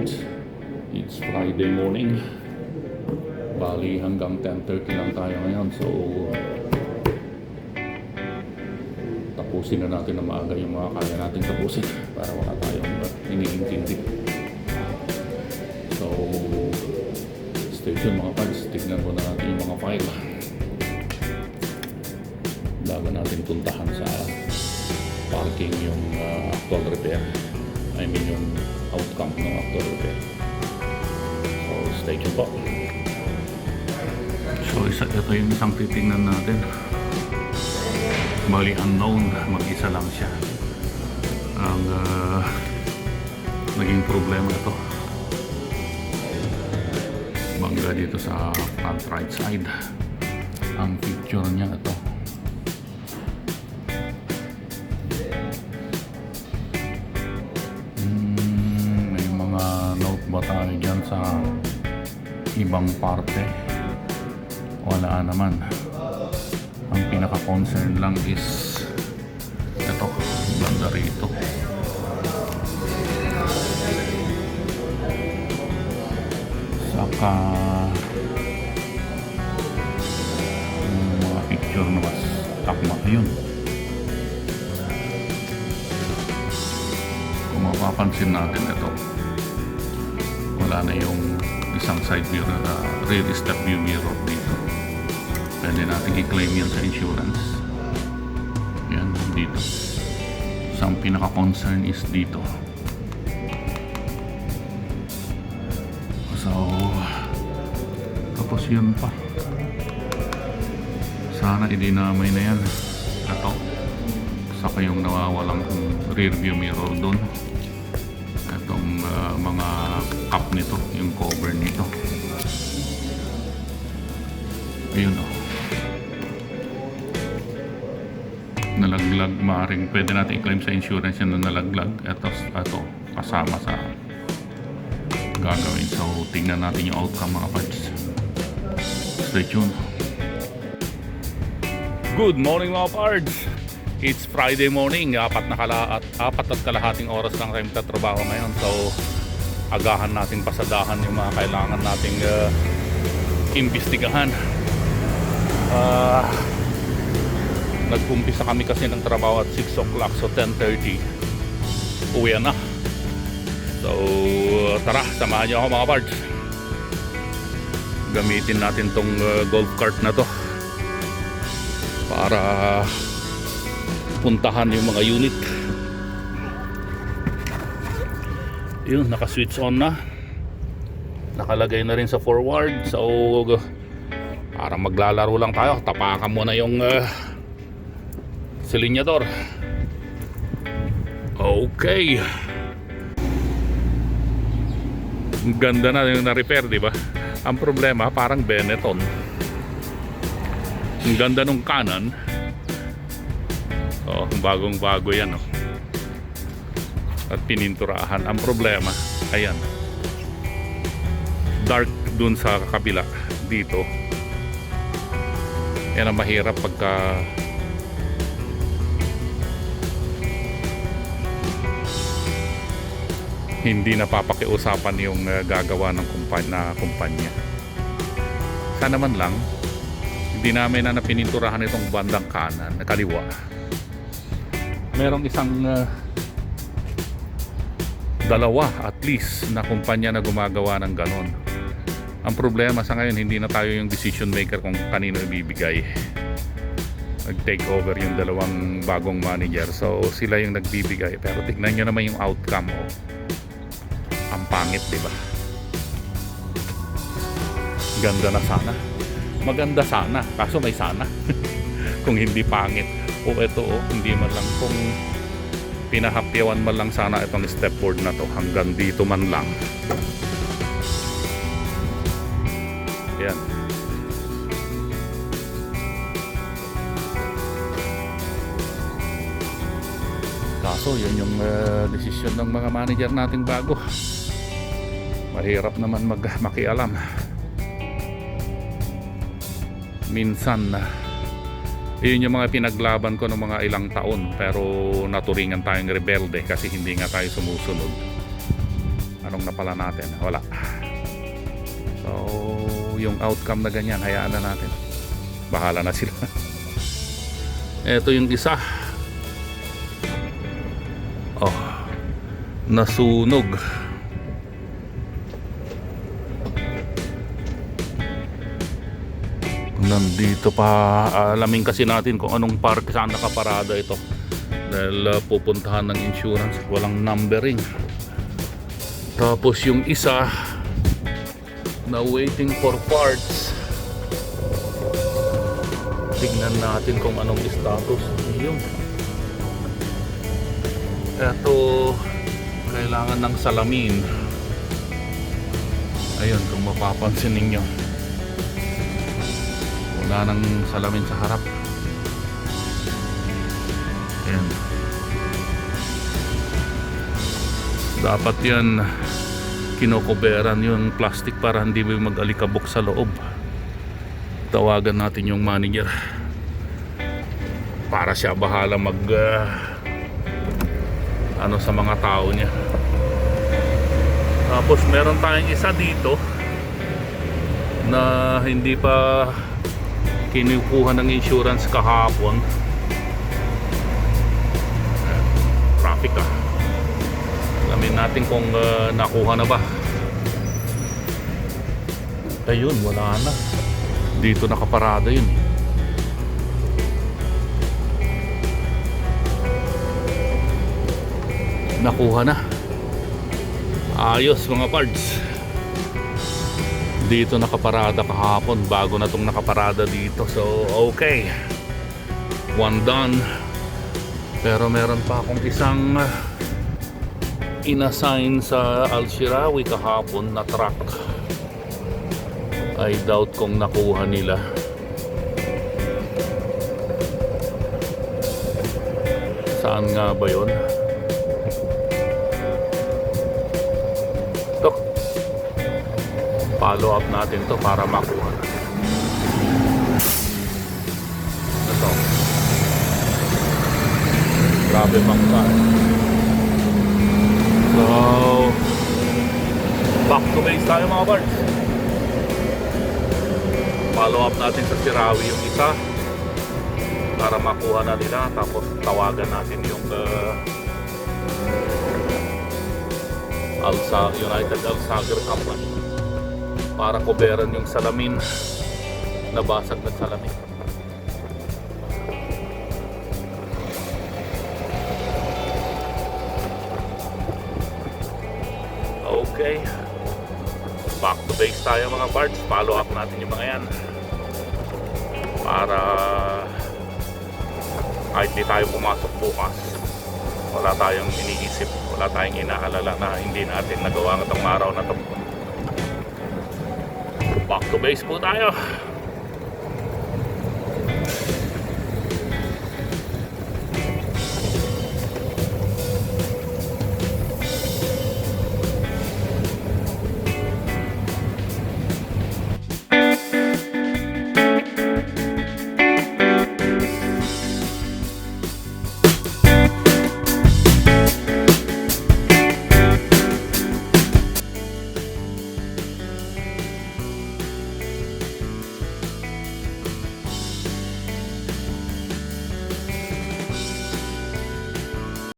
parts. It's Friday morning. Bali hanggang 10:30 lang tayo ngayon. So tapusin na natin na maaga yung mga kaya natin tapusin para wala tayong iniintindi. So stay tuned mga parts. Tignan mo na natin yung mga file bago natin puntahan sa parking yung actual repair. I mean yung outcome ng actual repair. So stay tuned po. So ito yung isang titingnan natin. Bali unknown, mag-isa lang siya ang naging problema ito. Bangga dito sa front right side. Ang picture niya ito. May mga note ba tayo dyan sa ibang parte? Wala naman. Ang pinaka-concern lang is ito, banda rito. Saka mga picture na mas takma yun. Kung mapapansin natin ito, wala na yung isang side mirror, rear step view mirror dito. Pwede natin i-claim yan sa insurance. Yan, dito. So, ang pinaka-concern is dito. So, tapos yun pa. Sana idinamay na yan. Ito. Saka yung nawawalang rear view mirror dun. Itong mga cup nito, yung cover nito. Ayun o. Nalaglag, maaaring pwede natin i-claim sa insurance yan na nalaglag. Ito kasama sa gagawin. So tingnan natin yung outcome mga pads. Stay tuned. Good morning mga pards. It's Friday morning. Apat at kalahating oras lang tayo tatrabaho ngayon. So agahan natin pasadahan yung mga kailangan nating imbestigahan. Nag-umpisa kami kasi ng trabaho at 6 o'clock, so 10:30 uwi na. So tara, samahan niyo ako mga parts. Gamitin natin tong golf cart na to para puntahan yung mga unit. Yun, naka-switch on na, nakalagay na rin sa forward. So para maglalaro lang tayo, tapakan mo na yung silinyador. Okay. Ganda na yung na-repair, di ba? Ang problema, parang Benetton. Ang ganda nung kanan. Oh, bagong-bago yan, oh. At pininturahan. Ang problema, ayan. Dark dun sa kabila. Dito. Yan ang mahirap pagka hindi napapakiusapan yung gagawa ng kumpanya. Sana man lang hindi namin na napininturahan itong bandang kanan na kaliwa. Merong isang dalawa at least na kumpanya na gumagawa ng ganon. Ang problema sa ngayon, hindi na tayo yung decision maker kung kanino ibibigay. Nag-take over yung dalawang bagong manager, so sila yung nagbibigay. Pero tignan nyo naman yung outcome, oh. Ang pangit, di ba? Ganda na sana. Maganda sana, kaso may sana. Kung hindi pangit. O ito, oh, hindi man lang, kung pinahapyawan man lang sana itong stepboard na to, hanggang dito man lang. Yan. Kaso yun yung desisyon ng mga manager nating bago. Mahirap naman makialam. Minsan yun yung mga pinaglaban ko ng mga ilang taon, pero naturingan tayong rebelde kasi hindi nga tayo sumusunod. At anong napala natin? Wala. So yung outcome na ganyan, hayaan na natin, bahala na sila. Ito yung isa, oh, nasunog. Nandito pa, alamin kasi natin kung anong park, saan nakaparada ito, dahil pupuntahan ng insurance, walang numbering. Tapos yung isa na waiting for parts, tignan natin kung anong status yun. Ito kailangan ng salamin. Ayun, kung mapapansin ninyo, wala nang salamin sa harap. Ayan. Dapat yan kinokoberan yung plastic para hindi mo mag-alikabok sa loob. Tawagan natin yung manager para siya bahala mag ano sa mga tao niya. Tapos meron tayong isa dito na hindi pa kinukuha ng insurance kahapon. Traffic ah. Alamin natin kung nakuha na ba. Ayun, wala na. Dito nakaparada yun. Nakuha na. Ayos mga parts. Dito nakaparada kahapon, bago na tong nakaparada dito. So okay, one done. Pero meron pa akong isang inassign sa Al-Shirawi kahapon na truck. I doubt kung nakuha nila. Saan nga ba yun? Ito, follow up natin to para makuha natin. Ito, grabe bangka. So back to base tayo mga birds. Follow up natin sa Shirawi yung isa para makuha na nila. Tapos tawagan natin yung United Al-Sager Company para koberan yung salamin, nabasag na salamin. Okay, back to base tayo mga parts. Follow up natin yung mga yan para kahit di tayo pumasok bukas, wala tayong iniisip, wala tayong inaalala na hindi natin nagawa ng araw na to. Back to base po tayo.